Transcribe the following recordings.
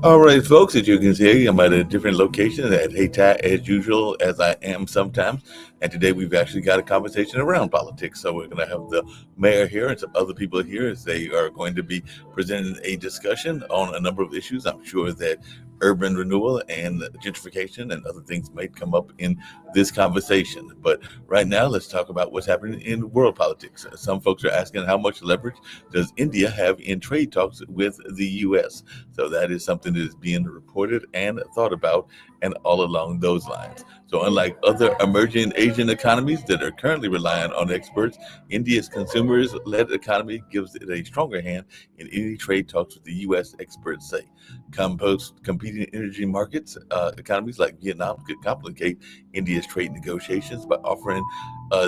All right, folks, as you can see, I'm at a different location at Hayti as usual, as I am sometimes. And today we've actually got a conversation around politics. So we're going to have the mayor here and some other people here as they are going to be presenting a discussion on a number of issues. I'm sure that urban renewal and gentrification and other things might come up in this conversation. But right now, let's talk about what's happening in world politics. Some folks are asking how much leverage does India have in trade talks with the U.S.? So that is something that is being reported and thought about, and all along those lines. So, unlike other emerging Asian economies that are currently relying on exports, India's consumers led economy gives it a stronger hand in any trade talks with the U.S., experts say. Competing energy markets, economies like Vietnam could complicate India's trade negotiations by offering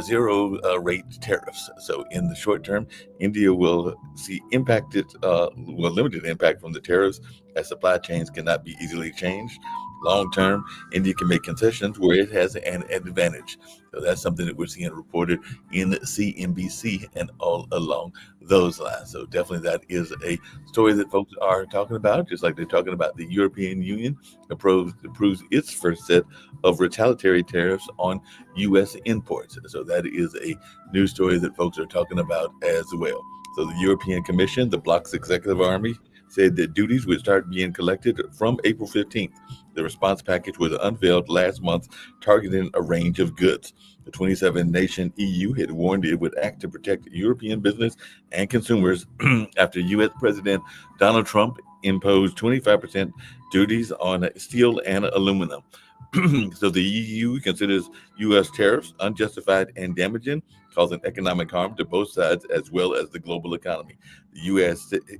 zero rate tariffs. So, in the short term, India will see limited impact from the tariffs as supply chains cannot be easily changed. Long term, India can make concessions where it has an advantage. So that's something that we're seeing reported in CNBC and all along those lines. So definitely that is a story that folks are talking about, just like they're talking about the European Union approves its first set of retaliatory tariffs on U.S. imports. So that is a news story that folks are talking about as well. So the European Commission, the bloc's executive army, said that duties would start being collected from April 15th. The response package was unveiled last month, targeting a range of goods. The 27 nation EU had warned it would act to protect European business and consumers after U.S. President Donald Trump imposed 25% duties on steel and aluminum. So the EU considers U.S. tariffs unjustified and damaging, causing economic harm to both sides as well as the global economy. The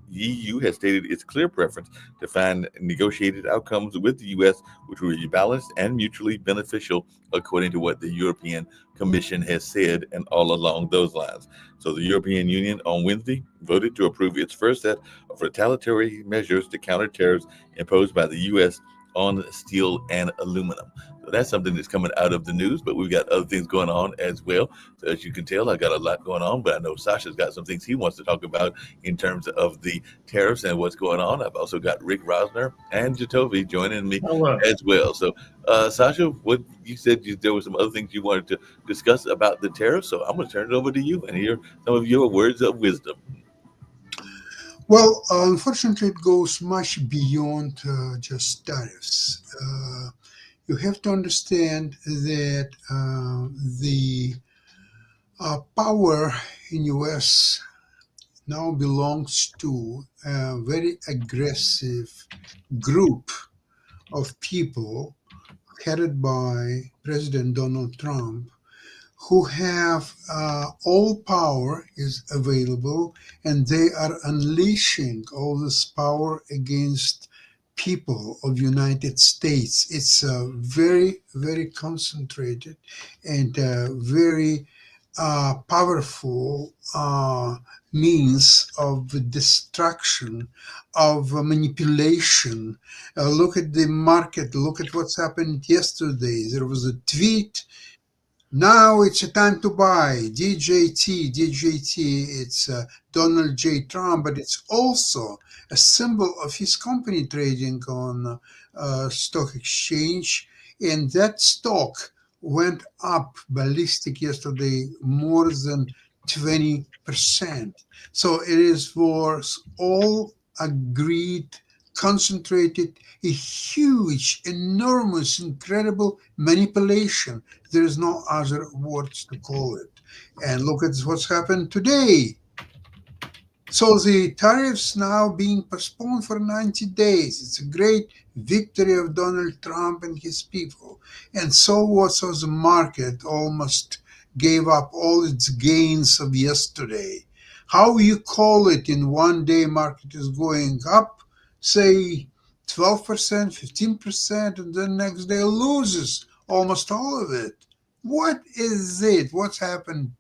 EU has stated its clear preference to find negotiated outcomes with the U.S., which will be balanced and mutually beneficial, according to what the European Commission has said, and all along those lines. So the European Union on Wednesday voted to approve its first set of retaliatory measures to counter tariffs imposed by the U.S. on steel and aluminum. So that's something that's coming out of the news, but we've got other things going on as well. So as you can tell, I got a lot going on, but I know Sasha's got some things he wants to talk about in terms of the tariffs and what's going on. I've also got Rick Rosner and Jatovi joining me Hello. as well. So, Sasha, what you said there were some other things you wanted to discuss about the tariffs. So I'm going to turn it over to you and hear some of your words of wisdom. Well, unfortunately, it goes much beyond just tariffs. You have to understand that the power in US now belongs to a very aggressive group of people headed by President Donald Trump who have all power is available, and they are unleashing all this power against people of United States. It's very, very concentrated and very powerful means of destruction, of manipulation. Look at the market. Look at what's happened yesterday. There was a tweet, now it's a time to buy DJT. DJT, it's Donald J. Trump, but it's also a symbol of his company trading on stock exchange. And that stock went up ballistic yesterday more than 20%. So it is for all agreed, concentrated, a huge, enormous, incredible manipulation. There is no other words to call it. And look at what's happened today. So the tariffs now being postponed for 90 days. It's a great victory of Donald Trump and his people. And so what? So the market almost gave up all its gains of yesterday. How you call it in one day market is going up, say 12%, 15%, and then next day loses almost all of it. What is it? What's happened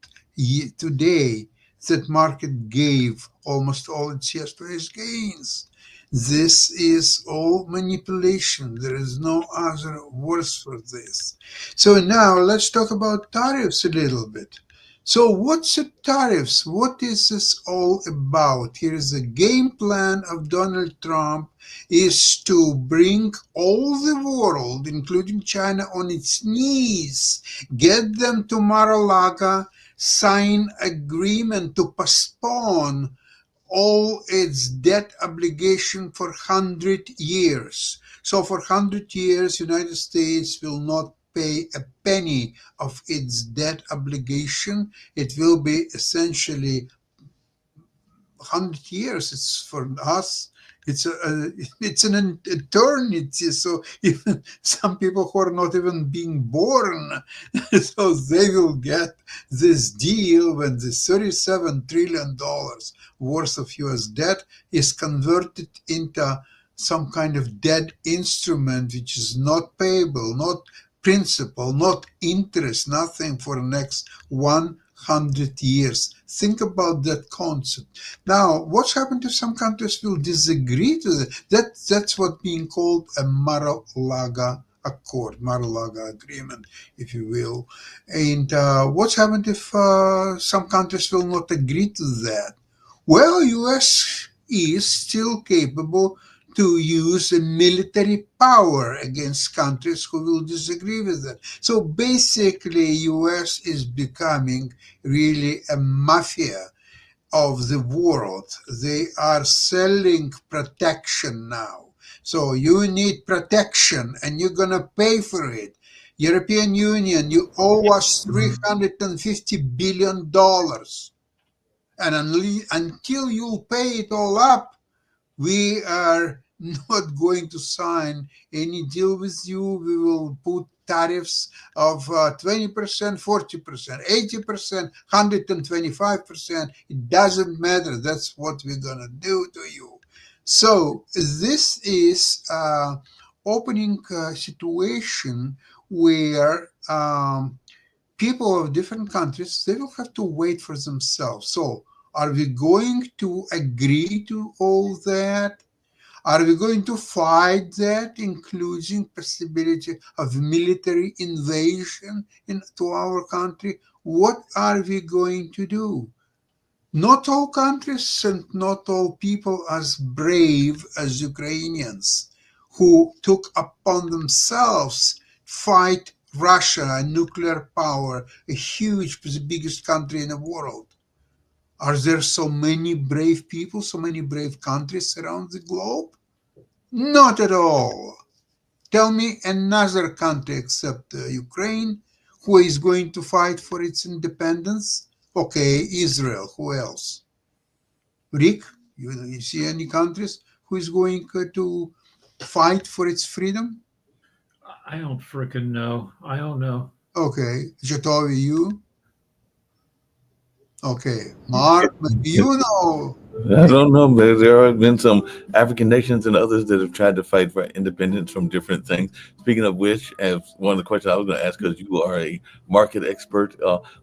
today that market gave almost all its yesterday's gains? This is all manipulation. There is no other words for this. So now let's talk about tariffs a little bit. So, what's the tariffs? What is this all about? Here is the game plan of Donald Trump is to bring all the world, including China, on its knees, get them to Mar-a-Lago, sign agreement to postpone all its debt obligation for 100 years. So for 100 years, United States will not pay a penny of its debt obligation. It will be essentially 100 years. It's for us. It's an eternity. So even some people who are not even being born, so they will get this deal when the $37 trillion worth of U.S. debt is converted into some kind of debt instrument which is not payable, not principal, not interest, nothing for the next 100 years. Think about that concept. Now, what's happened if some countries will disagree to that's what being called a Mar-a-Lago Accord, Mar-a-Lago Agreement, if you will. And what's happened if some countries will not agree to that? Well, U.S. is still capable to use a military power against countries who will disagree with that. So basically, U.S. is becoming really a mafia of the world. They are selling protection now. So you need protection and you're going to pay for it. European Union, you owe us $350 billion. And until you pay it all up, we are not going to sign any deal with you. We will put tariffs of 20%, 40%, 80%, 125%. It doesn't matter. That's what we're going to do to you. So this is opening a situation where people of different countries, they will have to wait for themselves. So are we going to agree to all that? Are we going to fight that, including possibility of military invasion into our country? What are we going to do? Not all countries and not all people as brave as Ukrainians, who took upon themselves fight Russia, a nuclear power, a huge, the biggest country in the world. Are there so many brave people, so many brave countries around the globe? Not at all. Tell me another country except Ukraine who is going to fight for its independence. Okay, Israel. Who else? Rick, you see any countries who is going to fight for its freedom? I don't frickin' know. I don't know. Okay, Jatovi, you? Okay, Mark, maybe you know. I don't know, but there have been some African nations and others that have tried to fight for independence from different things. Speaking of which, as one of the questions I was going to ask, because you are a market expert,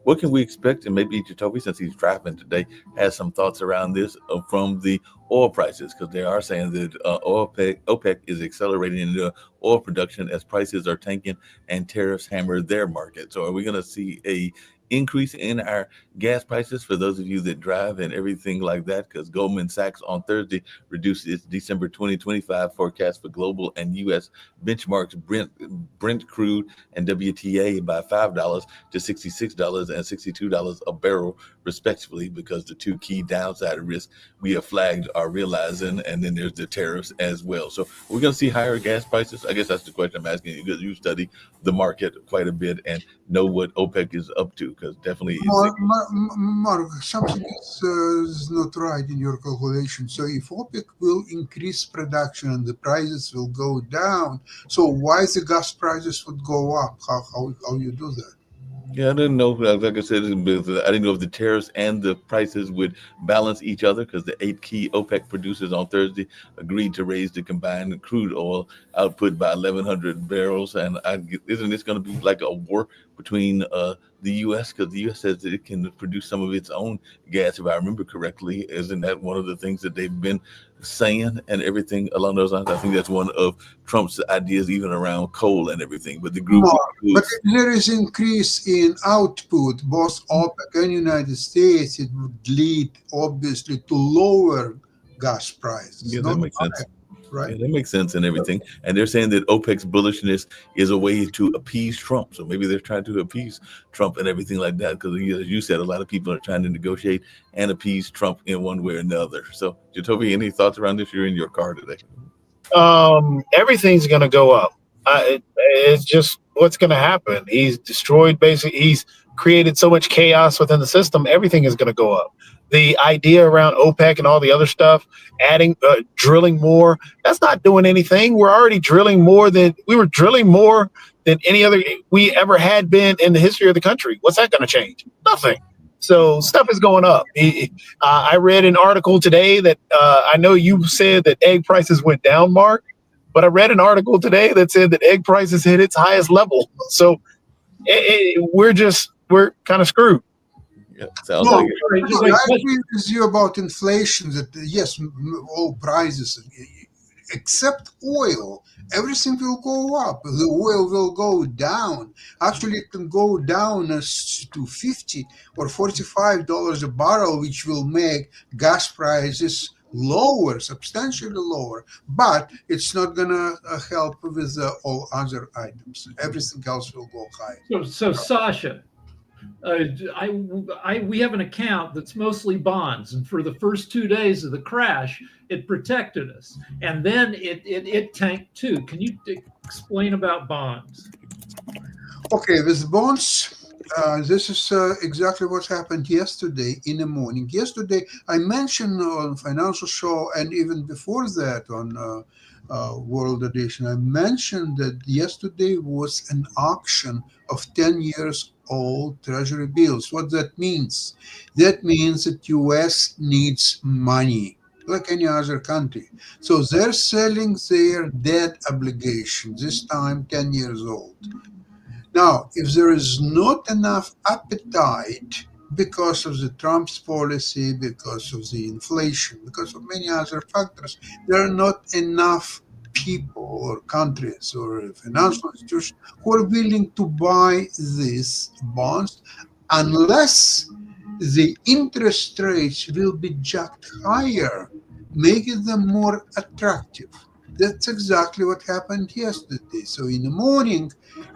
what can we expect? And maybe Jacoby, since he's driving today, has some thoughts around this from the oil prices, because they are saying that OPEC is accelerating into oil production as prices are tanking and tariffs hammer their market. So are we going to see a increase in our gas prices for those of you that drive and everything like that? Because Goldman Sachs on Thursday reduced its December 2025 forecast for global and U.S. benchmarks Brent crude and WTI by $5 to $66 and $62 a barrel, respectively, because the two key downside risks we have flagged are realizing, and then there's the tariffs as well. So we're going to see higher gas prices. I guess that's the question I'm asking you, because you study the market quite a bit and know what OPEC is up to, because definitely Mark, something is not right in your calculation. So if OPEC will increase production and the prices will go down, so why the gas prices would go up? How you do that? Yeah, I didn't know. Like I said, I didn't know if the tariffs and the prices would balance each other, because the eight key OPEC producers on Thursday agreed to raise the combined crude oil output by 1,100 barrels. And isn't this going to be like a war between the U.S. because the U.S. says that it can produce some of its own gas, if I remember correctly. Isn't that one of the things that they've been saying and everything along those lines? I think that's one of Trump's ideas, even around coal and everything. But the group No, but includes, if there is increase in output, both OPEC and United States, it would lead obviously to lower gas prices, yeah, that not makes sense. higher, right? Yeah, that makes sense and everything. And they're saying that OPEC's bullishness is a way to appease Trump. So maybe they're trying to appease Trump and everything like that. Because as you said, a lot of people are trying to negotiate and appease Trump in one way or another. So, Jacoby, any thoughts around this? You're in your car today. Everything's going to go up. It's just what's going to happen. He's destroyed basically. He's created so much chaos within the system. Everything is going to go up. The idea around OPEC and all the other stuff, adding, drilling more, that's not doing anything. We're already drilling more than any other we ever had been in the history of the country. What's that going to change? Nothing. So stuff is going up. I read an article today that I know you said that egg prices went down, Mark, but I read an article today that said that egg prices hit its highest level. So we're kind of screwed. Yeah, sounds No, like it. no, I agree with you about inflation. That yes, all prices, except oil, everything will go up. The oil will go down. Actually, it can go down to $50 or $45 a barrel, which will make gas prices lower, substantially lower. But it's not gonna help with all other items. Everything else will go higher. So Sasha, we have an account that's mostly bonds, and for the first 2 days of the crash, it protected us, and then it tanked too. Can you explain about bonds? Okay, with bonds, this is exactly what happened yesterday in the morning. Yesterday, I mentioned on Financial Show, and even before that on World Edition, I mentioned that yesterday was an auction of 10 years old Treasury bills. What that means? That means that U.S. needs money like any other country. So they're selling their debt obligation, this time 10 years old. Now, if there is not enough appetite because of the Trump's policy, because of the inflation, because of many other factors, there are not enough people or countries or financial institutions who are willing to buy these bonds unless the interest rates will be jacked higher, making them more attractive. That's exactly what happened yesterday. So in the morning,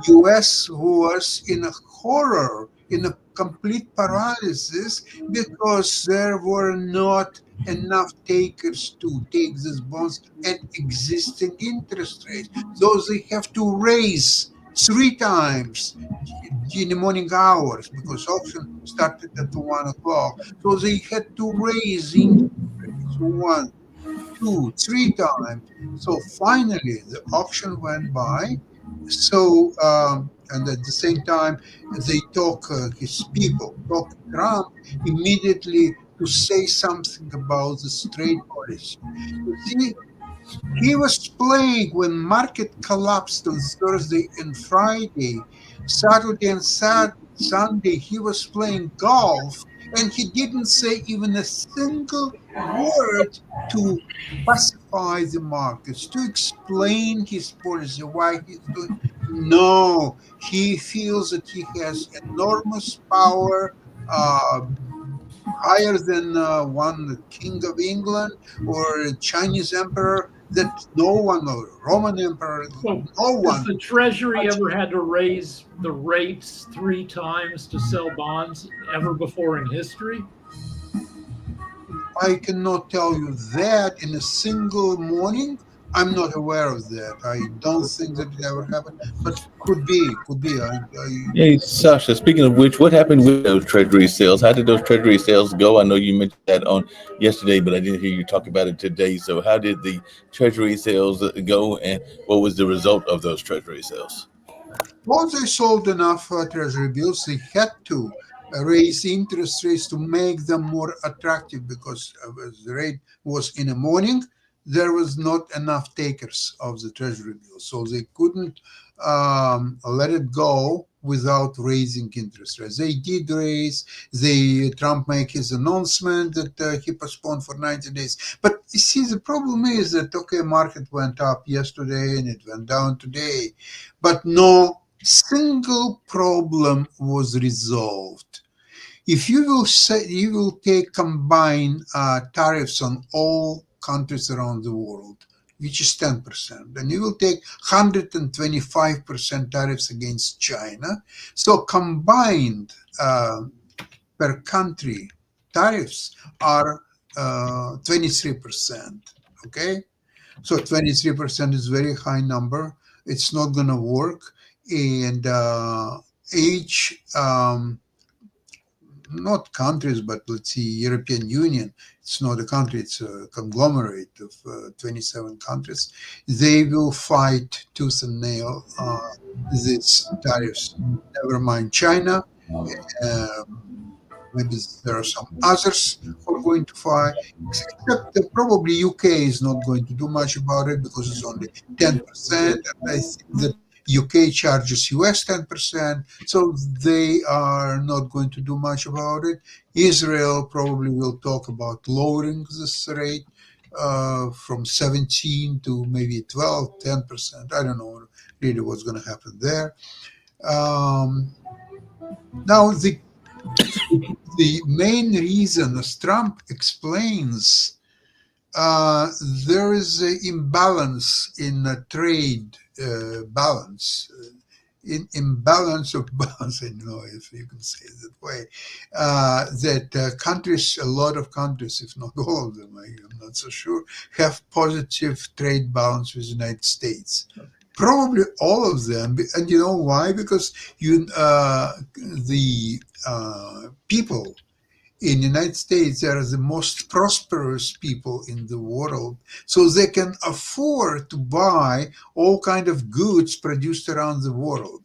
US was in a horror, in a complete paralysis, because there were not enough takers to take these bonds at existing interest rates. So they have to raise 3 times in the morning hours because auction started at 1 o'clock. So they had to raise interest rates 1, 2, 3 times. So finally, the auction went by. So, and at the same time, they his people talk Trump immediately to say something about the trade policy. You see, he was playing when market collapsed on Thursday and Friday, Saturday and Sunday. He was playing golf, and he didn't say even a single word to pacify the markets, to explain his policy, why he's doing. No, he feels that he has enormous power. Higher than one king of England or Chinese emperor, that no one, or Roman emperor, So no has one. the Treasury ever had to raise the rates 3 times to sell bonds ever before in history? I cannot tell you that in a single morning. I'm not aware of that. I don't think that it ever happened, but could be. Hey, Sasha, speaking of which, what happened with those treasury sales? How did those treasury sales go? I know you mentioned that on yesterday, but I didn't hear you talk about it today. So how did the treasury sales go, and what was the result of those treasury sales? Once they sold enough treasury bills, they had to raise interest rates to make them more attractive because the rate was in the morning. there was not enough takers of the treasury bill, so they couldn't let it go without raising interest rates. They did raise. Trump make his announcement that he postponed for 90 days. But you see, the problem is that market went up yesterday and it went down today, but no single problem was resolved. If you will say you will take combined tariffs on all countries around the world, which is 10%, then you will take 125% tariffs against China. So combined per country tariffs are 23%. Okay, so 23% is very high number. It's not going to work, and each not countries, but let's see, European Union, it's not a country, it's a conglomerate of 27 countries. They will fight tooth and nail these tariffs. Never mind China. Maybe there are some others who are going to fight, except that probably UK is not going to do much about it because it's only 10%. And I think that UK charges US 10%, so they are not going to do much about it. Israel probably will talk about lowering this rate from 17 to maybe 12, 10%. I don't know really what's going to happen there. Now, the main reason, as Trump explains, there is an imbalance in trade balance, imbalance of balance, I know if you can say it that way, that countries, a lot of countries, if not all of them, I'm not so sure, have positive trade balance with the United States. Probably all of them, and you know why? Because the people in the United States are the most prosperous people in the world, so they can afford to buy all kind of goods produced around the world.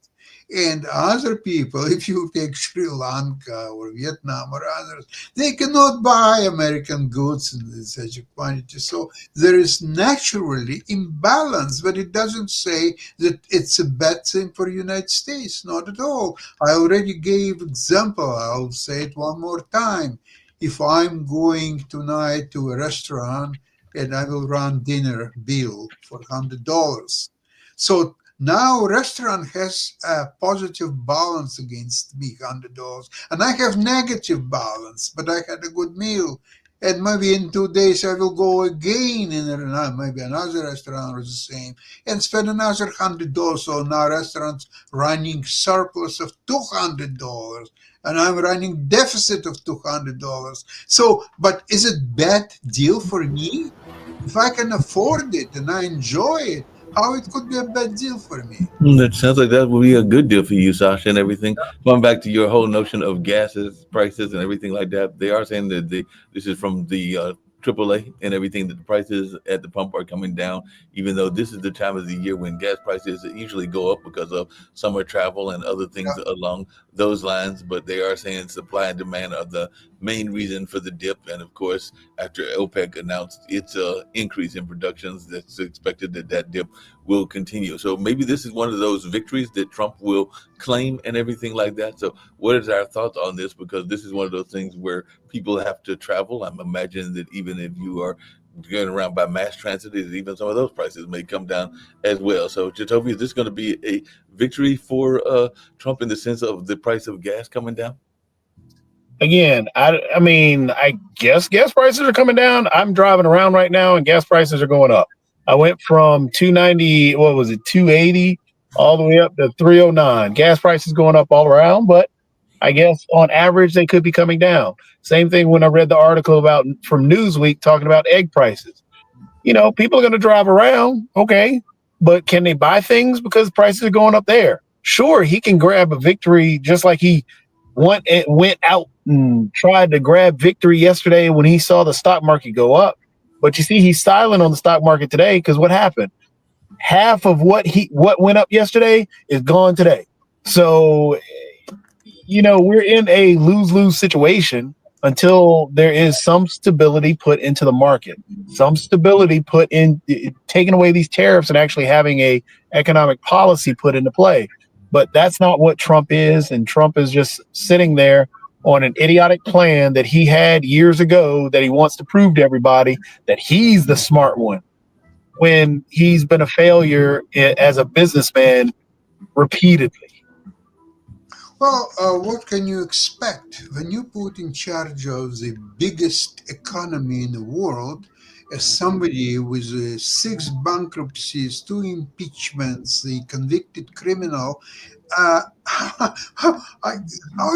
And other people, if you take Sri Lanka or Vietnam or others, they cannot buy American goods in such a quantity. So there is naturally imbalance, but it doesn't say that it's a bad thing for the United States. Not at all. I already gave example. I'll say it one more time. If I'm going tonight to a restaurant and I will run dinner bill for $100, so now restaurant has a positive balance against me, $100, and I have negative balance, but I had a good meal. And maybe in 2 days I will go again in maybe another restaurant or the same and spend another $100. So now restaurants running surplus of $200 and I'm running deficit of $200. So, but is it bad deal for me? If I can afford it and I enjoy it, how it could be a bad deal for me? It sounds like that would be a good deal for you, Sasha, and everything. Going back to your whole notion of gases, prices, and everything like that, they are saying that this is from the AAA and everything, that the prices at the pump are coming down, even though this is the time of the year when gas prices usually go up because of summer travel and other things along those lines. But they are saying supply and demand are the main reason for the dip. And of course, after OPEC announced its increase in productions, that's expected that dip will continue. So maybe this is one of those victories that Trump will claim and everything like that. So what is our thoughts on this? Because this is one of those things where people have to travel. I'm imagining that even if you are going around by mass transit, even some of those prices may come down as well. So Jacoby, is this going to be a victory for Trump in the sense of the price of gas coming down? Again, I mean, I guess gas prices are coming down. I'm driving around right now and gas prices are going up. I went from 290, what was it, 280, all the way up to 309. Gas prices going up all around, but I guess on average they could be coming down. Same thing when I read the article about from Newsweek talking about egg prices. You know, people are going to drive around, okay, but can they buy things because prices are going up there? Sure, he can grab a victory just like he went out and tried to grab victory yesterday when he saw the stock market go up. But you see, he's styling on the stock market today because what happened? Half of what went up yesterday is gone today. So, you know, we're in a lose-lose situation. until there is some stability put into the market, some stability put in taking away these tariffs and actually having a economic policy put into play. But that's not what Trump is. And Trump is just sitting there on an idiotic plan that he had years ago that he wants to prove to everybody that he's the smart one when he's been a failure as a businessman repeatedly. Well, what can you expect when you put in charge of the biggest economy in the world as somebody with 6 bankruptcies, 2 impeachments, the convicted criminal? How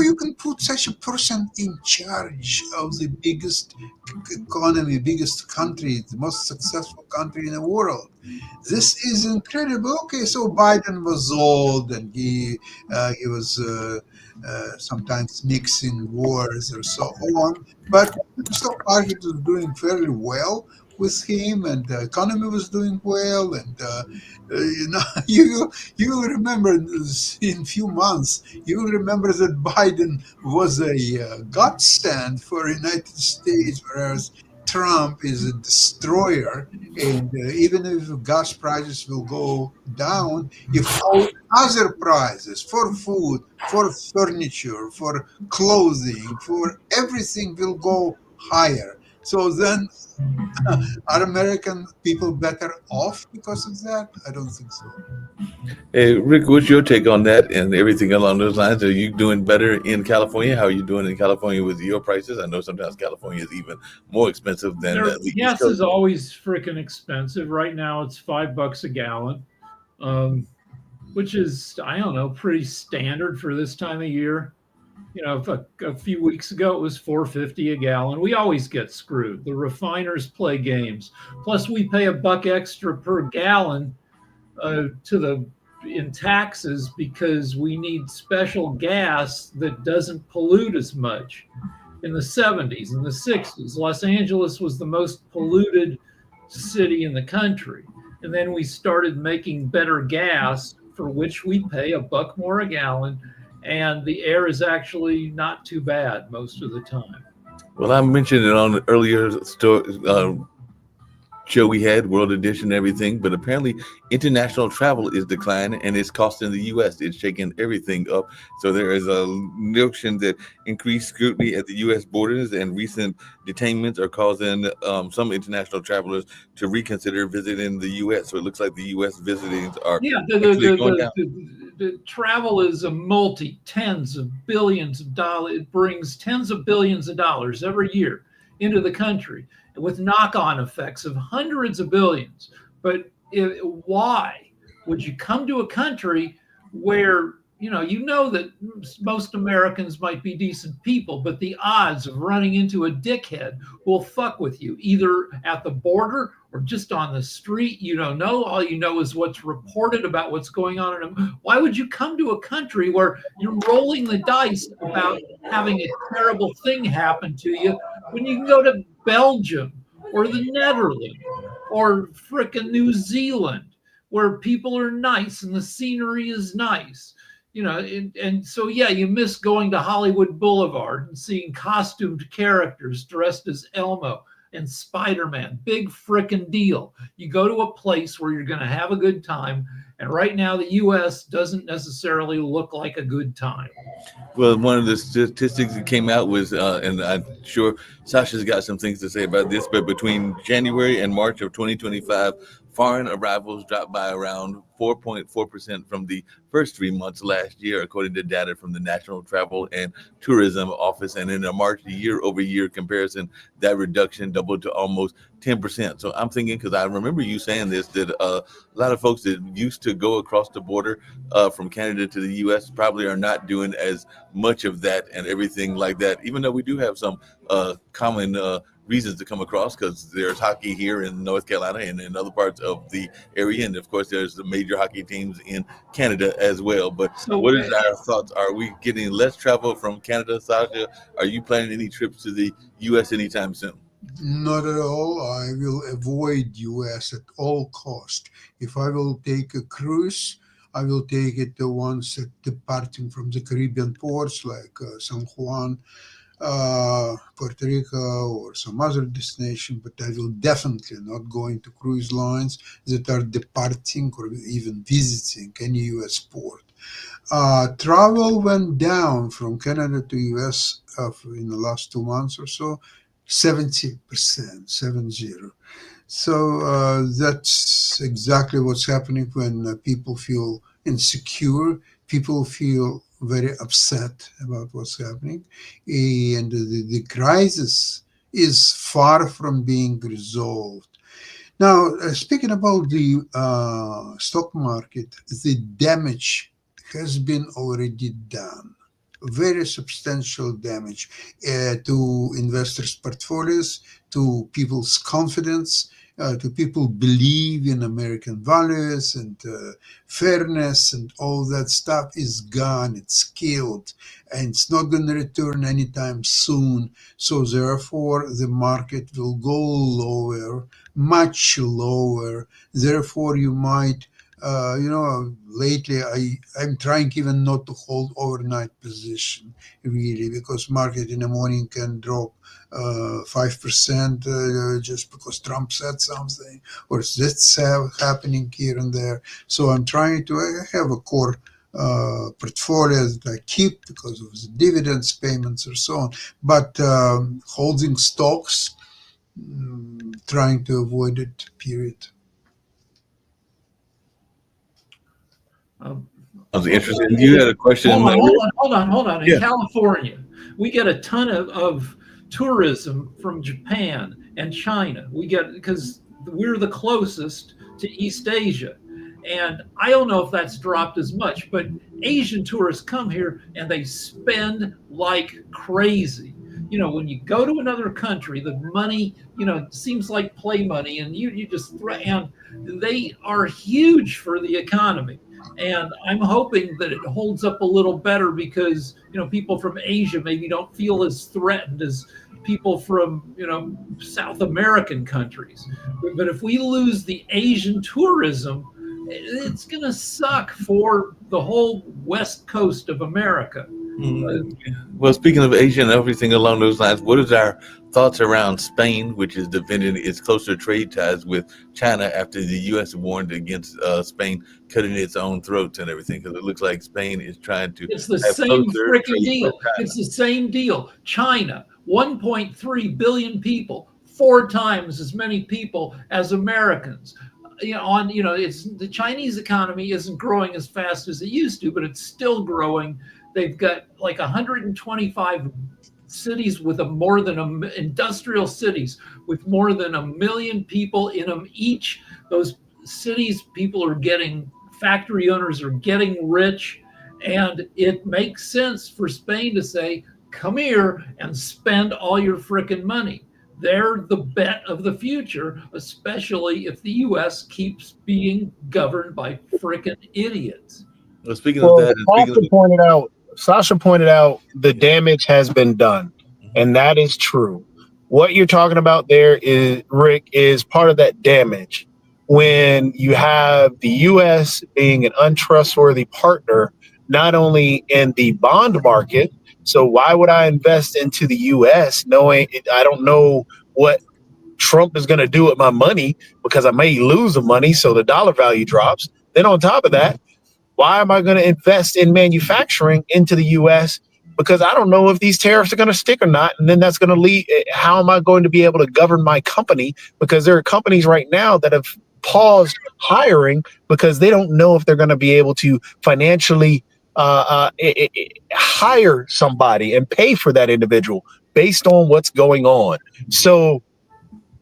you can put such a person in charge of the biggest economy, biggest country, the most successful country in the world? This is incredible. Okay, so Biden was old and he was sometimes mixing wars or so on, but the stock market was doing fairly well with him, and the economy was doing well, and you will remember this in a few months. You will remember that Biden was a godsend for United States, whereas Trump is a destroyer. And even if gas prices will go down, if all other prices for food, for furniture, for clothing, for everything will go higher, so then are American people better off because of that? I don't think so. Hey, Rick, what's your take on that and everything along those lines? Are you doing better in California? How are you doing in California with your prices? I know sometimes California is even more expensive than the East Gas Coast. is always freaking expensive. Right now, it's $5 a gallon, which is, I don't know, pretty standard for this time of year. You know, if a few weeks ago it was $4.50 a gallon. We always get screwed. The refiners play games. Plus, we pay $1 extra per gallon in taxes because we need special gas that doesn't pollute as much. In the 70s and the 60s, Los Angeles was the most polluted city in the country. And then we started making better gas, for which we pay $1 more a gallon. And the air is actually not too bad most of the time. Well, I mentioned it on the earlier show we had, World Edition and everything, but apparently international travel is declining and it's costing the U.S. It's shaking everything up. So there is a notion that increased scrutiny at the U.S. borders and recent detainments are causing some international travelers to reconsider visiting the U.S. So it looks like the U.S. visitings are going down. The travel is a tens of billions of dollars. It brings tens of billions of dollars every year into the country, with knock-on effects of hundreds of billions. But why would you come to a country where you know that most Americans might be decent people, but the odds of running into a dickhead will fuck with you either at the border or just on the street? You don't know. All you know is what's reported about what's going on. Why would you come to a country where you're rolling the dice about having a terrible thing happen to you when you can go to Belgium or the Netherlands or frickin' New Zealand, where people are nice and the scenery is nice? And so, yeah, you miss going to Hollywood Boulevard and seeing costumed characters dressed as Elmo and Spider-Man. Big frickin' deal. You go to a place where you're going to have a good time. And right now, the U.S. doesn't necessarily look like a good time. Well, one of the statistics that came out was, and I'm sure Sasha's got some things to say about this, but between January and March of 2025, foreign arrivals dropped by around 4.4% from the first 3 months last year, according to data from the National Travel and Tourism Office. And in a March year-over-year comparison, that reduction doubled to almost 10%. So I'm thinking, because I remember you saying this, that a lot of folks that used to go across the border from Canada to the U.S. probably are not doing as much of that and everything like that, even though we do have some common reasons to come across, because there's hockey here in North Carolina and in other parts of the area, and of course there's the major hockey teams in Canada as well. But so, what is our thoughts? Are we getting less travel from Canada, Sasha? Are you planning any trips to the U.S. anytime soon? Not at all. I will avoid U.S. at all cost. If I will take a cruise, I will take it the ones that departing from the Caribbean ports like San Juan, Puerto Rico or some other destination, but I will definitely not go into cruise lines that are departing or even visiting any U.S. port. Travel went down from Canada to US in the last 2 months or so, 70%, 70. So that's exactly what's happening when people feel insecure. People feel very upset about what's happening. And the crisis is far from being resolved. Now, speaking about the stock market, the damage has been already done. Very substantial damage to investors' portfolios, to people's confidence, to people believe in American values and fairness, and all that stuff is gone. It's killed, and it's not going to return anytime soon. So therefore, the market will go lower, much lower. Therefore, you might, lately I'm trying even not to hold overnight position, really, because market in the morning can drop 5% just because Trump said something, or that's happening here and there. So I'm trying to have a core portfolio that I keep because of the dividends payments or so on. But holding stocks, trying to avoid it, period. I was interested. You had a question. Hold on. In Yeah. California, we get a ton of tourism from Japan and China. We get, because we're the closest to East Asia. And I don't know if that's dropped as much, but Asian tourists come here and they spend like crazy. You know, when you go to another country, the money, seems like play money, and you just and they are huge for the economy. And I'm hoping that it holds up a little better because, people from Asia maybe don't feel as threatened as people from, South American countries. But if we lose the Asian tourism, it's going to suck for the whole west coast of America. Well, speaking of Asia and everything along those lines, what is our thoughts around Spain, which is defending its closer trade ties with China after the U.S. warned against Spain cutting its own throats and everything? Because it looks like Spain is trying to. It's the same freaking deal. It's the same deal. China, 1.3 billion people, 4 times as many people as Americans. It's the Chinese economy isn't growing as fast as it used to, but it's still growing. They've got like 125 cities with industrial cities with more than 1 million people in them each. Those cities, factory owners are getting rich, and it makes sense for Spain to say, come here and spend all your frickin' money. They're the bet of the future, especially if the U.S. keeps being governed by frickin' idiots. Well, speaking of that, Sasha pointed out the damage has been done, and that is true. What you're talking about there is, Rick, is part of that damage. When you have the U.S. being an untrustworthy partner, not only in the bond market, so why would I invest into the U.S. knowing I don't know what Trump is going to do with my money because I may lose the money, so the dollar value drops. Then on top of that, why am I going to invest in manufacturing into the U.S. because I don't know if these tariffs are going to stick or not, and then that's going to lead. How am I going to be able to govern my company? Because there are companies right now that have paused hiring because they don't know if they're going to be able to financially hire somebody and pay for that individual based on what's going on. So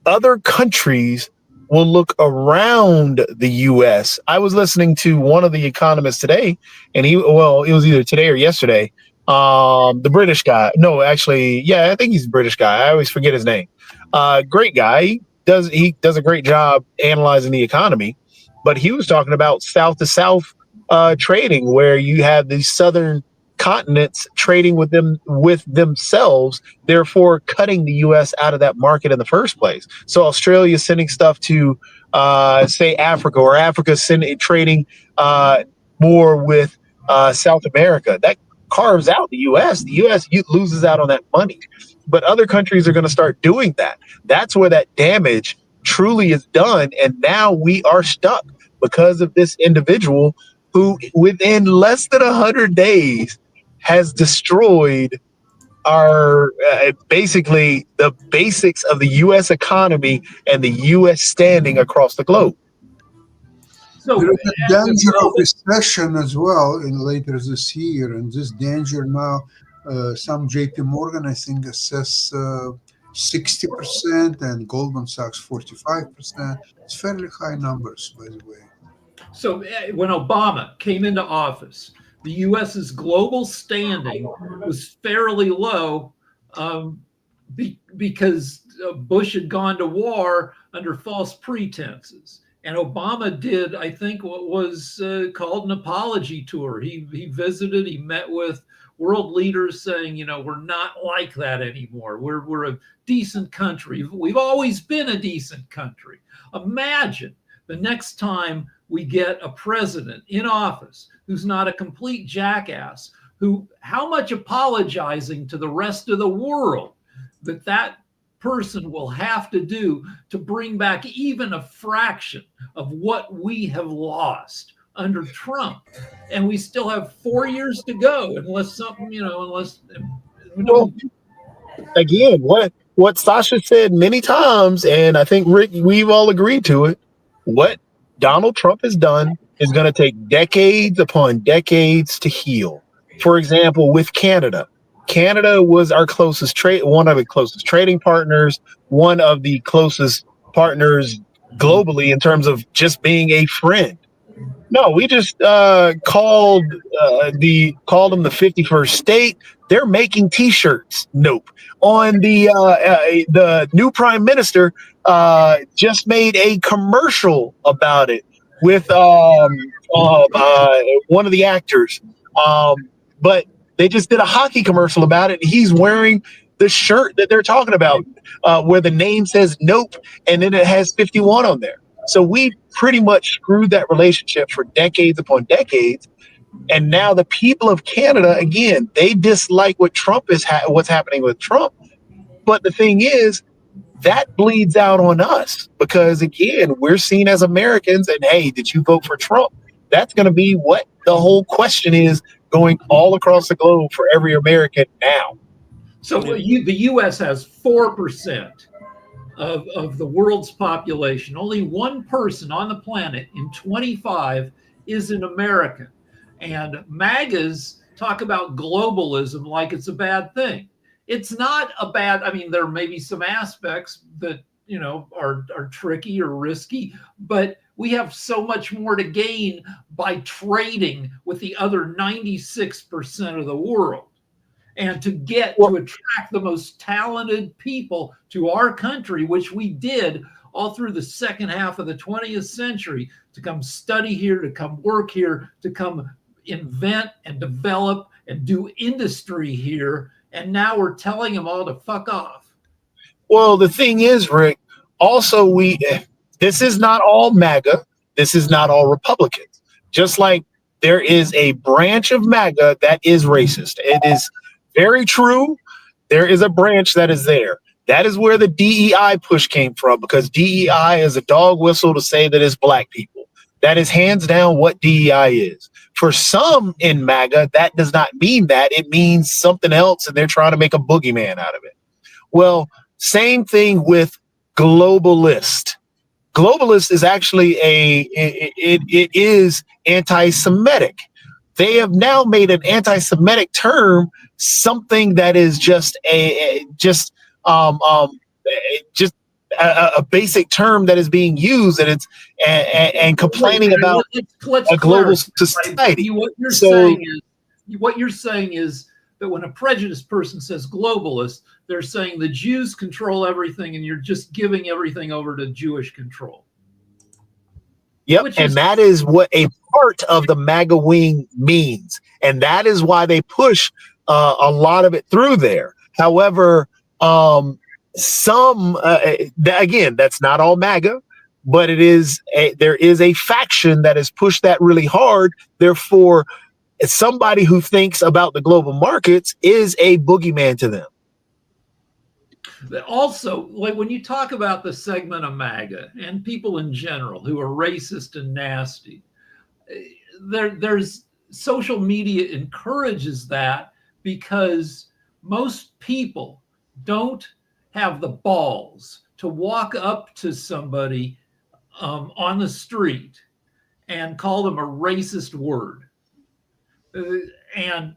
other countries will look around the U.S. I was listening to one of the economists today, and it was either today or yesterday. The British guy. No, actually, yeah, I think he's a British guy. I always forget his name. Great guy. He does a great job analyzing the economy, but he was talking about south to south trading, where you have these southern continents trading with themselves, therefore cutting the U.S. out of that market in the first place. So Australia is sending stuff to say Africa, or Africa trading more with South America. That carves out the U.S., loses out on that money. But other countries are going to start doing that. That's where that damage truly is done. And now we are stuck because of this individual who, within less than 100 days, has destroyed our basically the basics of the U.S. economy and the U.S. standing across the globe. So There is a danger of recession as well in later this year, and this danger now, some JP Morgan, I think, assess 60% and Goldman Sachs 45%. It's fairly high numbers, by the way. So when Obama came into office, the U.S.'s global standing was fairly low because Bush had gone to war under false pretenses. And Obama did, I think, what was called an apology tour. He visited, he met with world leaders saying, you know, we're not like that anymore. We're a decent country. We've always been a decent country. Imagine the next time we get a president in office who's not a complete jackass, how much apologizing to the rest of the world that person will have to do to bring back even a fraction of what we have lost under Trump. And we still have 4 years to go unless something, Again, what Sasha said many times, and I think, Rick, we've all agreed to it, what Donald Trump has done is going to take decades upon decades to heal. For example, with Canada. Canada was our closest one of the closest trading partners, one of the closest partners globally in terms of just being a friend. No, we just called them the 51st state. They're making T-shirts. Nope. On the new prime minister just made a commercial about it with one of the actors. But they just did a hockey commercial about it. And he's wearing the shirt that they're talking about, where the name says Nope, and then it has 51 on there. So we pretty much screwed that relationship for decades upon decades. And now the people of Canada, again, they dislike what Trump is what's happening with Trump. But the thing is, that bleeds out on us because, again, we're seen as Americans. And hey, did you vote for Trump? That's going to be what the whole question is going all across the globe for every American now. So the U.S. has 4% of the world's population. Only one person on the planet in 25 is an American. And MAGAs talk about globalism like it's a bad thing. It's not a bad, I mean, there may be some aspects that, you know, are tricky or risky, but we have so much more to gain by trading with the other 96% of the world. And to attract the most talented people to our country, which we did all through the second half of the 20th century, to come study here, to come work here, to come invent and develop and do industry here. And now we're telling them all to fuck off. Well, the thing is, Rick, also this is not all MAGA. This is not all Republicans. Just like there is a branch of MAGA that is racist. It is very true. There is a branch that is there. That is where the DEI push came from, because DEI is a dog whistle to say that it's black people. That is hands down what DEI is. For some in MAGA, that does not mean that. It means something else, and they're trying to make a boogeyman out of it. Well, same thing with globalist. Globalist is actually it is anti-Semitic. They have now made an anti-Semitic term something that is just a basic term that is being used, and it's and complaining about a global society. What you're saying is that when a prejudiced person says globalist, they're saying the Jews control everything, and you're just giving everything over to Jewish control. Yep, and that is what a part of the MAGA wing means, and that is why they push a lot of it through there. However, again, that's not all MAGA, but there is a faction that has pushed that really hard. Therefore, somebody who thinks about the global markets is a boogeyman to them. Also, like when you talk about the segment of MAGA and people in general who are racist and nasty, there's social media encourages that because most people don't have the balls to walk up to somebody on the street and call them a racist word. And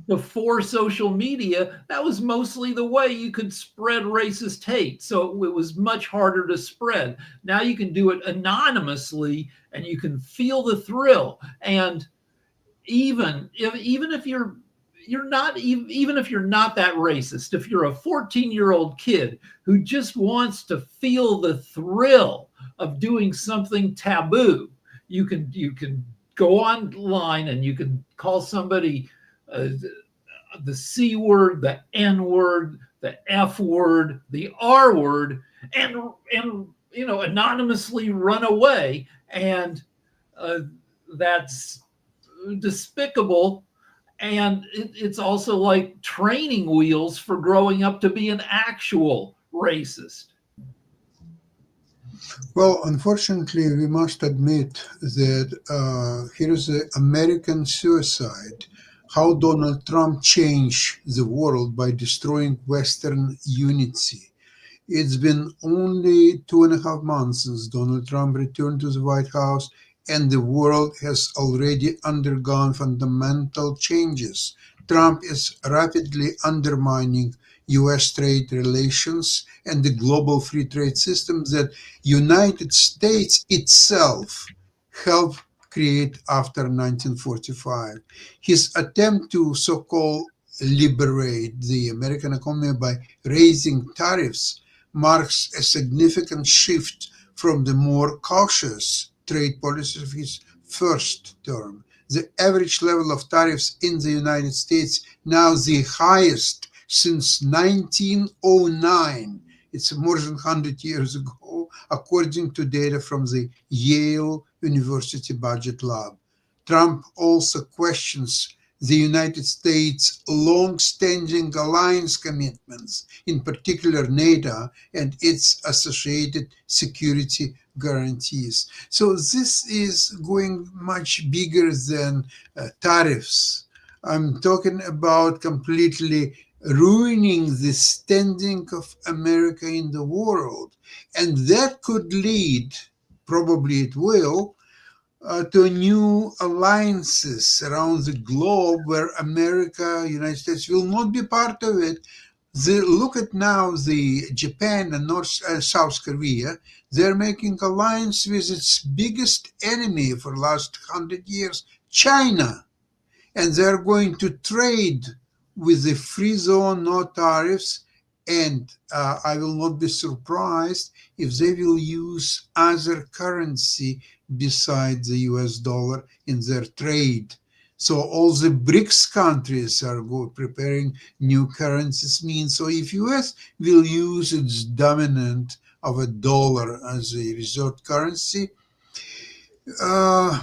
before social media, that was mostly the way you could spread racist hate. So it was much harder to spread. Now you can do it anonymously and you can feel the thrill. And even if you're not that racist, if you're a 14-year-old kid who just wants to feel the thrill of doing something taboo, you can go online and you can call somebody the C word, the N word, the F word, the R word, and anonymously run away, and that's despicable. And it's also like training wheels for growing up to be an actual racist. Well, unfortunately, we must admit that here is the American suicide, how Donald Trump changed the world by destroying Western unity. It's been only 2.5 months since Donald Trump returned to the White House, and the world has already undergone fundamental changes. Trump is rapidly undermining U.S. trade relations and the global free trade system that United States itself helped create after 1945. His attempt to so-called liberate the American economy by raising tariffs marks a significant shift from the more cautious trade policies of his first term. The average level of tariffs in the United States now the highest since 1909. It's more than 100 years ago, according to data from the Yale University Budget Lab. Trump also questions the United States' long-standing alliance commitments, in particular NATO and its associated security guarantees. So this is going much bigger than tariffs. I'm talking about completely ruining the standing of America in the world. And that could lead, probably it will, to new alliances around the globe where America, United States will not be part of it. Look at now the Japan and South Korea. They're making alliance with its biggest enemy for the last 100 years, China. And they're going to trade with the free zone, no tariffs. And I will not be surprised if they will use other currency besides the US dollar in their trade. So all the BRICS countries are preparing new currencies. So if US will use its dominant of a dollar as a resort currency, how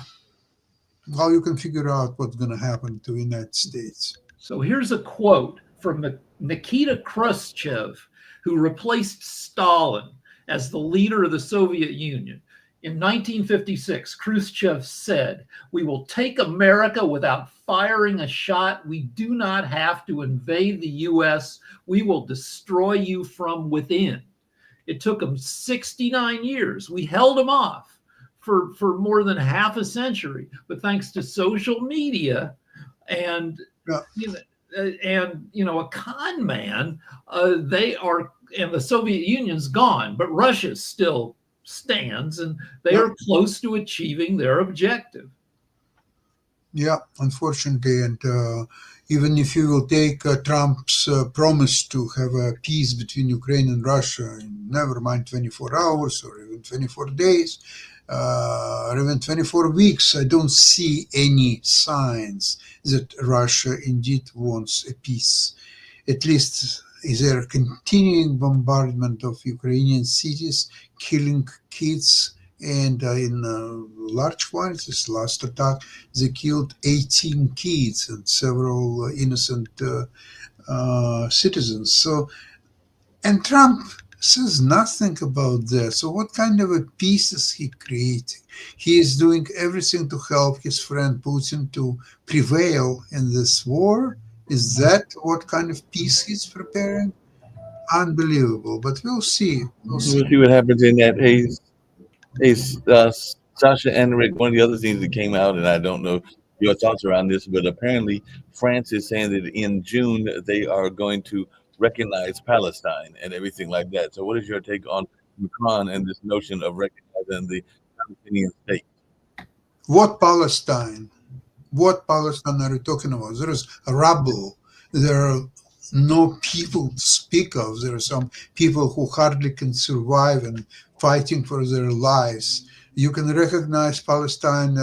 you can figure out what's going to happen to the United States. So here's a quote from Nikita Khrushchev, who replaced Stalin as the leader of the Soviet Union. In 1956, Khrushchev said, "We will take America without firing a shot. We do not have to invade the US. We will destroy you from within." It took him 69 years. We held him off for more than half a century, but thanks to social media and a con man, they are, and the Soviet Union's gone, but Russia still stands, and they are close to achieving their objective. Yeah, unfortunately, and even if you will take Trump's promise to have a peace between Ukraine and Russia in never mind 24 hours or even 24 days, or even 24 weeks, I don't see any signs that Russia indeed wants a peace. At least is there continuing bombardment of Ukrainian cities, killing kids and in large quantities. Last attack, they killed 18 kids and several innocent citizens. So, and Trump says nothing about that. So, what kind of a peace is he creating? He is doing everything to help his friend Putin to prevail in this war. Is that what kind of peace he's preparing? Unbelievable. But we'll see. We'll see. We'll see what happens in that. Hey, Sasha and Rick, one of the other things that came out, and I don't know your thoughts around this, but apparently France is saying that in June they are going to recognize Palestine and everything like that. So, what is your take on Macron and this notion of recognizing the Palestinian state? What Palestine? What Palestine are you talking about? There is a rubble. There are no people to speak of. There are some people who hardly can survive and fighting for their lives. You can recognize Palestine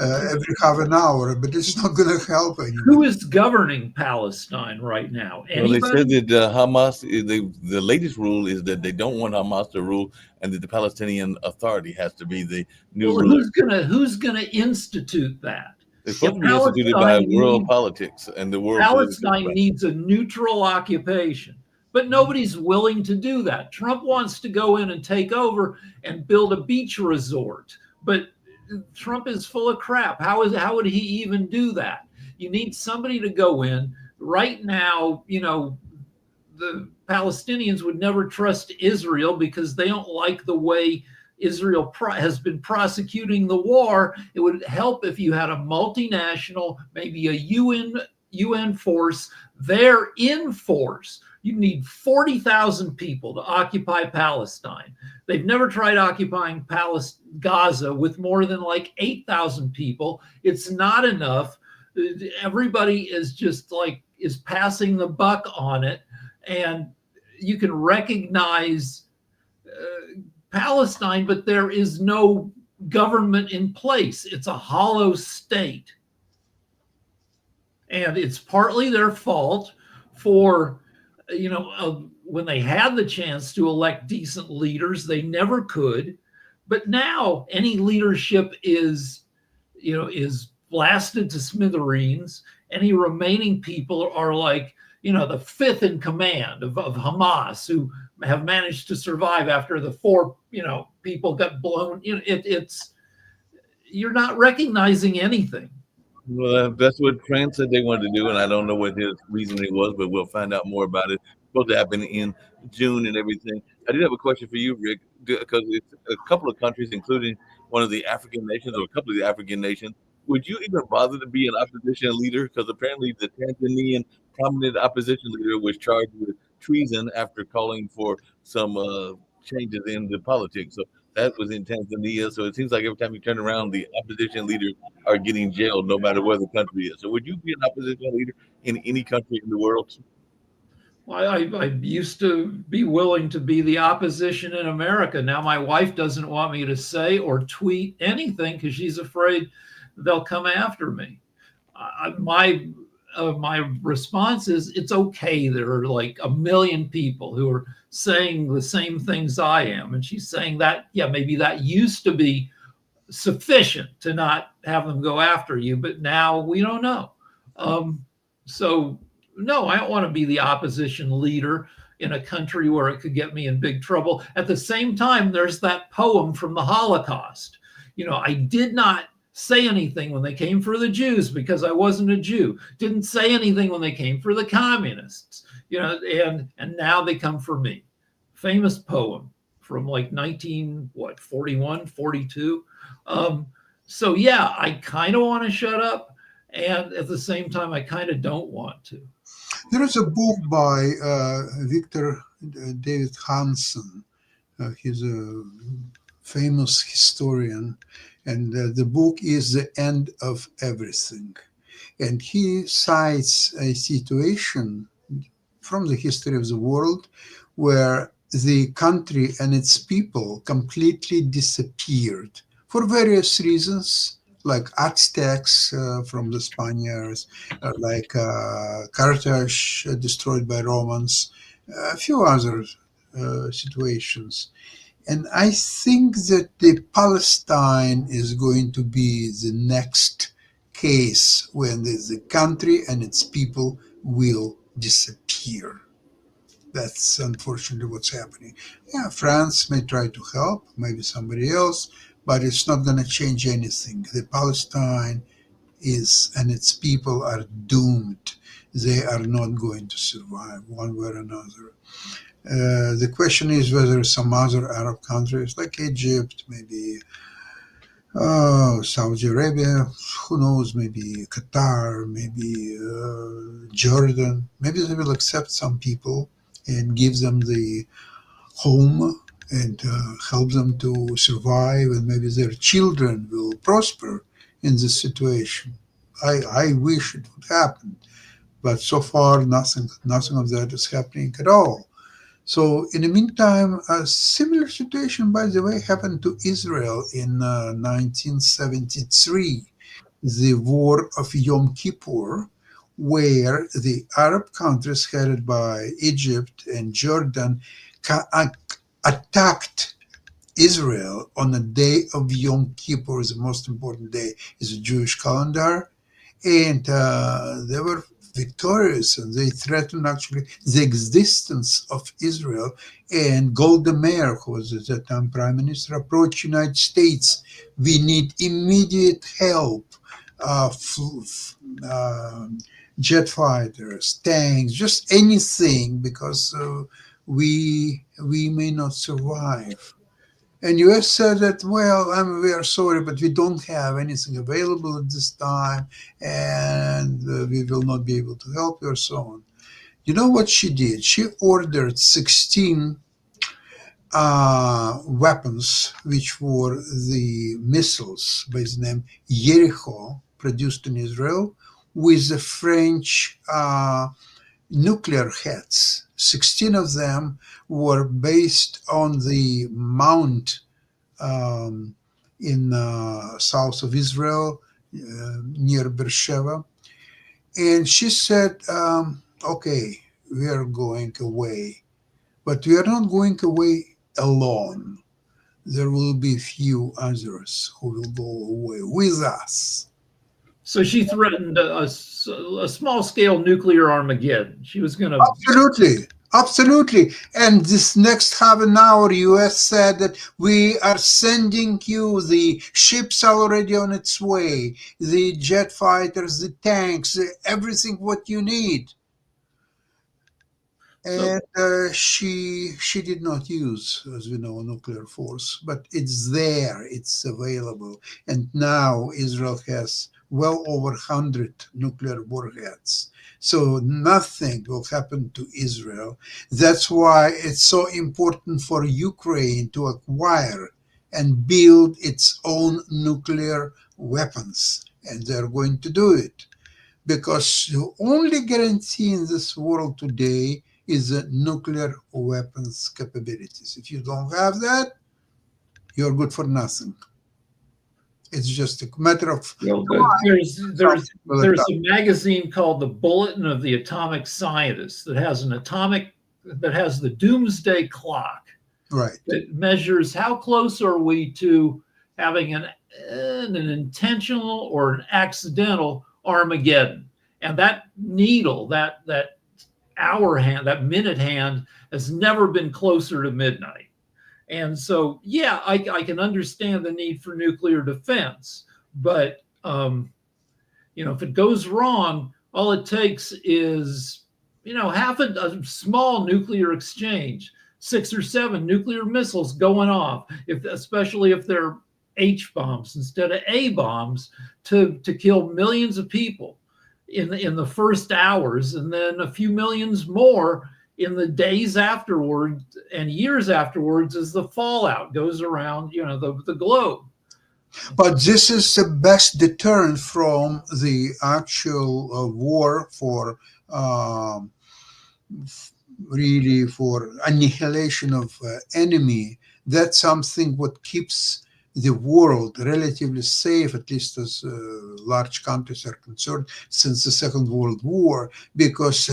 every half an hour, but it's not going to help anyone. Who is governing Palestine right now? Well, they said Anybody? that Hamas, the latest rule is that they don't want Hamas to rule, and that the Palestinian Authority has to be the new Well, ruler. who's gonna institute that? It's supposed to be instituted by Palestine world needs- politics and the world. political Palestine right. needs a neutral occupation, but nobody's willing to do that. Trump wants to go in and take over and build a beach resort, but Trump is full of crap. How would he even do that? You need somebody to go in right now. You know, the Palestinians would never trust Israel because they don't like the way Israel has been prosecuting the war. It would help if you had a multinational, maybe a UN force there in force. You need 40,000 people to occupy Palestine. They've never tried occupying Gaza with more than like 8,000 people. It's not enough. Everybody is just like is passing the buck on it, and you can recognize Palestine, but there is no government in place. It's a hollow state. And it's partly their fault for, when they had the chance to elect decent leaders, they never could. But now any leadership is blasted to smithereens. Any remaining people are like, the fifth in command of Hamas, who have managed to survive after the four, people got blown. It's you're not recognizing anything. Well, that's what France said they wanted to do, and I don't know what his reasoning was, but we'll find out more about it. It's supposed to happen in June and everything. I did have a question for you, Rick, because it's a couple of countries, including one of the African nations or a couple of the African nations. Would you even bother to be an opposition leader? Because apparently the Tanzanian prominent opposition leader was charged with treason after calling for some changes in the politics. So that was in Tanzania. So it seems like every time you turn around, the opposition leaders are getting jailed, no matter where the country is. So would you be an opposition leader in any country in the world? Well, I used to be willing to be the opposition in America. Now my wife doesn't want me to say or tweet anything because she's afraid they'll come after me. My response is it's okay. There are like 1 million people who are saying the same things I am. And she's saying that, yeah, maybe that used to be sufficient to not have them go after you, but now we don't know. So no, I don't want to be the opposition leader in a country where it could get me in big trouble. At the same time, there's that poem from the Holocaust. I did not say anything when they came for the Jews because I wasn't a Jew. Didn't say anything when they came for the communists, and now they come for me. Famous poem from like 41, 42. So yeah, I kind of want to shut up. And at the same time, I kind of don't want to. There is a book by Victor David Hansen. He's a famous historian. And the book is The End of Everything. And he cites a situation from the history of the world where the country and its people completely disappeared for various reasons, like Aztecs from the Spaniards, like Carthage destroyed by Romans, a few other situations. And I think that the Palestine is going to be the next case when the country and its people will disappear. That's unfortunately what's happening. Yeah, France may try to help, maybe somebody else, but it's not going to change anything. The Palestine is and its people are doomed. They are not going to survive one way or another. The question is whether some other Arab countries like Egypt, maybe Saudi Arabia, who knows, maybe Qatar, maybe Jordan, maybe they will accept some people and give them the home and help them to survive, and maybe their children will prosper in this situation. I wish it would happen, but so far nothing of that is happening at all. So in the meantime, a similar situation, by the way, happened to Israel in 1973, the War of Yom Kippur, where the Arab countries headed by Egypt and Jordan attacked Israel on the day of Yom Kippur. The most important day is the Jewish calendar, and they were victorious, and they threatened actually the existence of Israel. And Golda Meir, who was at that time prime minister, approached the United States. We need immediate help, jet fighters, tanks, just anything, because we may not survive. And U.S. said that, well, we are sorry, but we don't have anything available at this time, and we will not be able to help you, or so on. You know what she did? She ordered 16 weapons, which were the missiles by the name Jericho, produced in Israel, with the French nuclear heads. 16 of them were based on the mount in south of Israel, near Beersheba. And she said, okay, we are going away, but we are not going away alone. There will be a few others who will go away with us. So she threatened a small-scale nuclear Armageddon. She was going to... Absolutely. And this next half an hour, U.S. said that we are sending you the ships already on its way, the jet fighters, the tanks, everything what you need. And she did not use, as we know, nuclear force, but it's there, it's available. And now Israel has well over 100 nuclear warheads. So nothing will happen to Israel. That's why it's so important for Ukraine to acquire and build its own nuclear weapons. And they're going to do it. Because the only guarantee in this world today is the nuclear weapons capabilities. If you don't have that, you're good for nothing. It's just a matter of... There's a magazine called the Bulletin of the Atomic Scientist that has the doomsday clock. Right. That measures how close are we to having an intentional or an accidental Armageddon. And that needle, that hour hand, that minute hand has never been closer to midnight. And so, yeah, I can understand the need for nuclear defense, but if it goes wrong, all it takes is half a small nuclear exchange, 6 or 7 nuclear missiles going off, especially if they're H bombs instead of A bombs, to kill millions of people in the first hours, and then a few millions more in the days afterwards and years afterwards as the fallout goes around, the globe. But this is the best deterrent from the actual war for really for annihilation of enemy. That's something what keeps the world relatively safe, at least as large countries are concerned, since the Second World War, because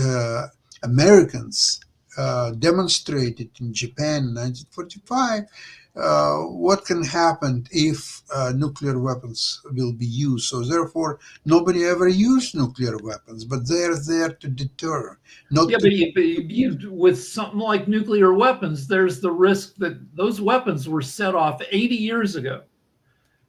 Americans demonstrated in Japan in 1945 what can happen if nuclear weapons will be used. So therefore, nobody ever used nuclear weapons, but they're there to deter, not Yeah, to. but with something like nuclear weapons, there's the risk that those weapons were set off 80 years ago.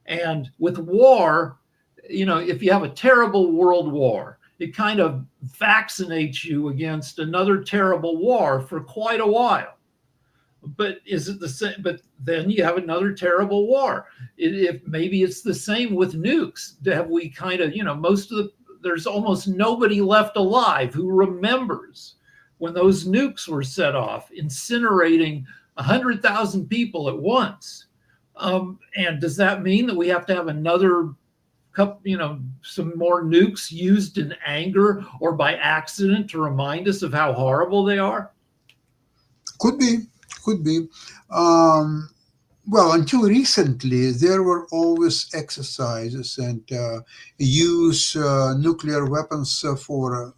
And with war, if you have a terrible world war, it kind of vaccinates you against another terrible war for quite a while. But is it the same? But then you have another terrible war. If maybe it's the same with nukes. Have we kind of, there's almost nobody left alive who remembers when those nukes were set off, incinerating 100,000 people at once. And does that mean that we have to have another couple, some more nukes used in anger or by accident to remind us of how horrible they are? Could be, could be. Well, until recently, there were always exercises and use nuclear weapons for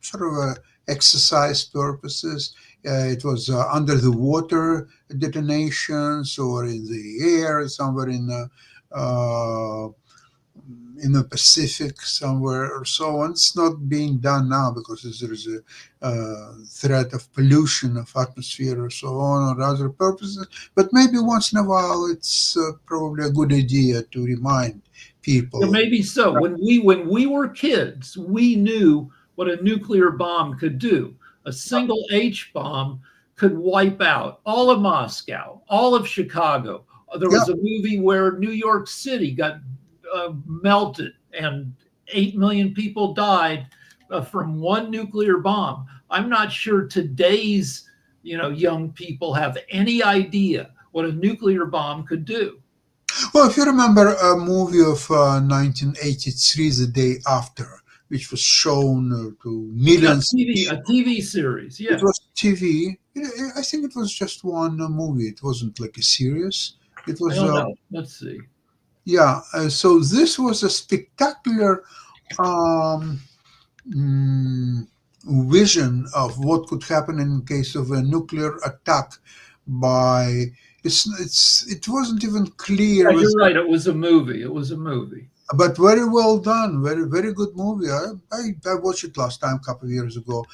sort of exercise purposes. It was under the water detonations or in the air, somewhere in the Pacific somewhere or so on. It's not being done now because there's a threat of pollution of atmosphere or so on or other purposes. But maybe once in a while, it's probably a good idea to remind people. Yeah, maybe so. When we were kids, we knew what a nuclear bomb could do. A single H bomb could wipe out all of Moscow, all of Chicago. There was a movie where New York City got melted and 8 million people died from one nuclear bomb. I'm not sure today's young people have any idea what a nuclear bomb could do. Well, if you remember a movie of 1983, The Day After, which was shown to millions. A TV series, yeah. It was TV. I think it was just one movie. It wasn't like a series. It was. I don't know. Let's see. Yeah, so this was a spectacular vision of what could happen in case of a nuclear attack by. It wasn't even clear. Yeah, you're right. It was a movie. But very well done. Very, very good movie. I watched it last time, a couple of years ago.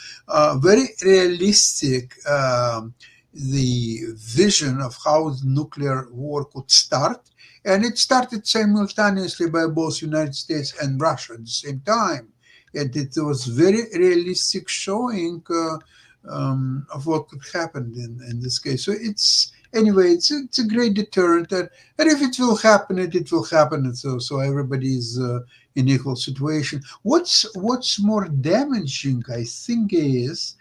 Very realistic. The vision of how the nuclear war could start. And it started simultaneously by both United States and Russia at the same time. And it was very realistic showing of what could happen in this case. So it's a great deterrent. And if it will happen, it will happen. And so everybody is in equal situation. What's more damaging, I think, is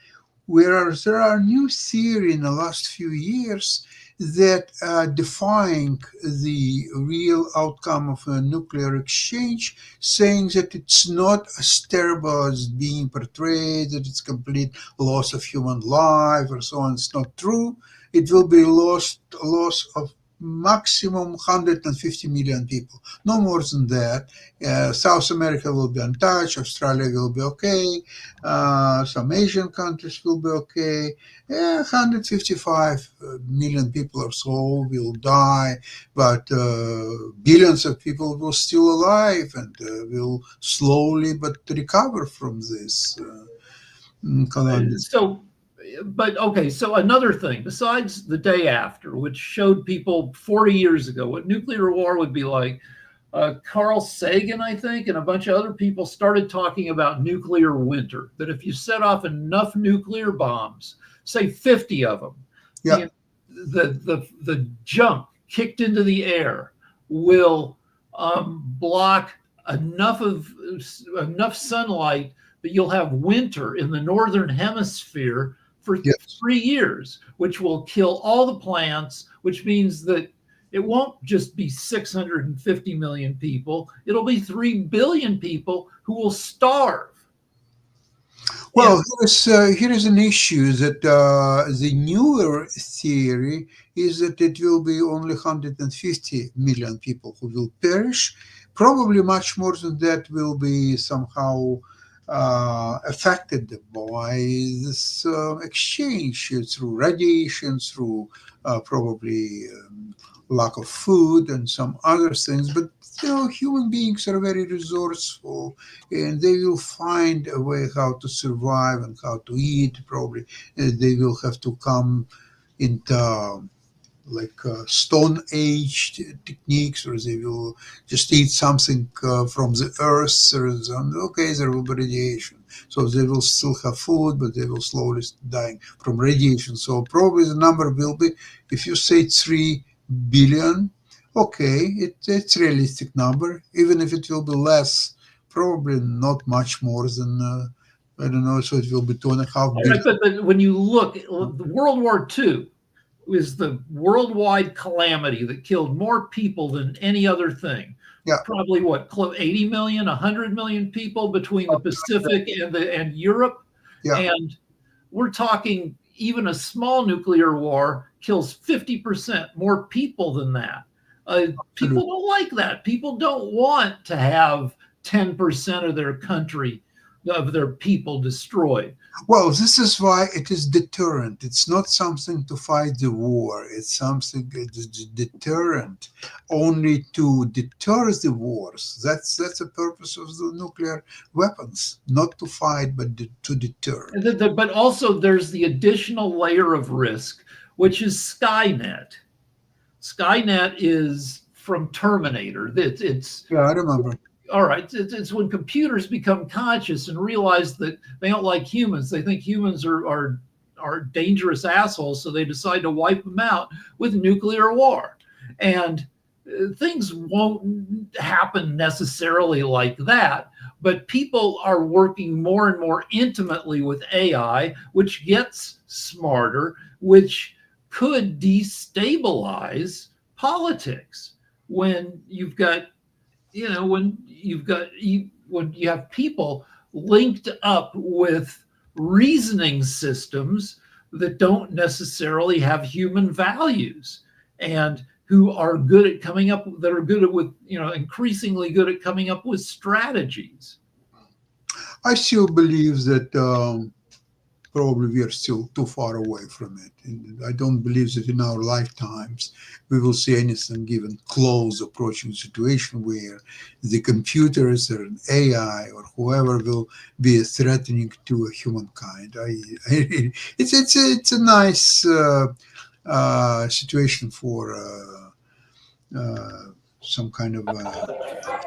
whereas there are new theory in the last few years that defying the real outcome of a nuclear exchange, saying that it's not as terrible as being portrayed, that it's complete loss of human life or so on. It's not true. It will be loss of maximum 150 million people, no more than that. South America will be untouched, Australia will be okay, some Asian countries will be okay. 155 million people or so will die, but billions of people will still alive and will slowly but recover from this calamity. So another thing, besides The Day After, which showed people 40 years ago what nuclear war would be like, Carl Sagan, I think, and a bunch of other people started talking about nuclear winter, that if you set off enough nuclear bombs, say 50 of them, the junk kicked into the air will block enough sunlight that you'll have winter in the northern hemisphere for 3 years, which will kill all the plants, which means that it won't just be 650 million people. It'll be 3 billion people who will starve. Well, here is an issue that the newer theory is that it will be only 150 million people who will perish. Probably much more than that will be somehow affected by this exchange through radiation, through probably lack of food and some other things. But human beings are very resourceful, and they will find a way how to survive and how to eat. Probably they will have to come into like stone age techniques, or they will just eat something from the earth. Okay, there will be radiation, so they will still have food, but they will slowly dying from radiation. So probably the number will be, if you say 3 billion, okay, it's a realistic number. Even if it will be less, probably not much more than I don't know, so it will be 2.5 billion. Right, but when you look, World War II was the worldwide calamity that killed more people than any other thing. Yeah. Probably what, 80 million, 100 million people between the Pacific and Europe. Yeah. And we're talking even a small nuclear war kills 50% more people than that. People don't like that. People don't want to have 10% of their country, of their people destroyed. Well, this is why it is deterrent. It's not something to fight the war. It's something that is deterrent, only to deter the wars. That's the purpose of the nuclear weapons, not to fight, but to deter. But also there's the additional layer of risk, which is Skynet. Skynet is from Terminator. It's Yeah, I remember. all right. It's when computers become conscious and realize that they don't like humans. They think humans are dangerous assholes, so they decide to wipe them out with nuclear war. And things won't happen necessarily like that, but people are working more and more intimately with AI, which gets smarter, which could destabilize politics when you've got, when you have people linked up with reasoning systems that don't necessarily have human values, and who are good at coming up, that are good at increasingly good at coming up with strategies. I still believe that probably we are still too far away from it. And I don't believe that in our lifetimes we will see anything even close approaching the situation where the computers or an AI or whoever will be threatening to humankind. It's a nice situation for some kind of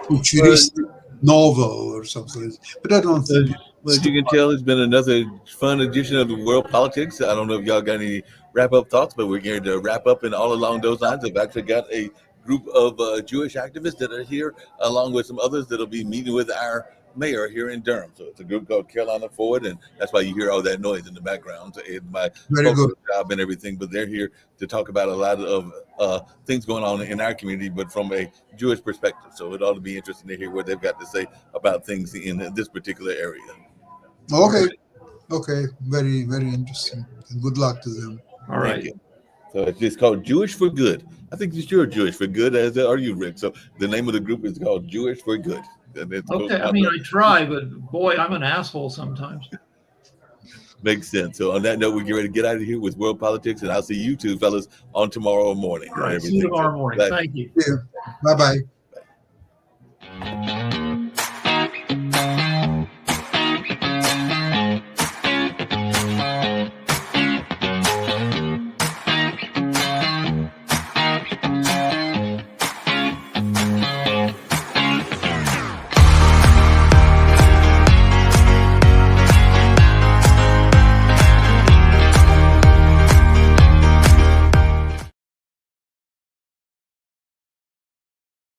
futuristic novel or something. But I don't think. Well, as you can tell, it's been another fun edition of the World Politics. I don't know if y'all got any wrap-up thoughts, but we're going to wrap up, and all along those lines, I've actually got a group of Jewish activists that are here, along with some others that'll be meeting with our mayor here in Durham. So it's a group called Carolina Forward, and that's why you hear all that noise in the background. So it's my job and everything, but they're here to talk about a lot of things going on in our community, but from a Jewish perspective. So it ought to be interesting to hear what they've got to say about things in this particular area. Okay. Very, very interesting. And good luck to them. All right. So it's just called Jewish for Good. I think you're Jewish for Good, as are you, Rick. So the name of the group is called Jewish for Good. Okay, I mean, I try, but boy, I'm an asshole sometimes. Makes sense. So on that note, we get ready to get out of here with World Politics, and I'll see you two fellas on tomorrow morning. All right, see you tomorrow morning. Thank you. Yeah. Bye-bye.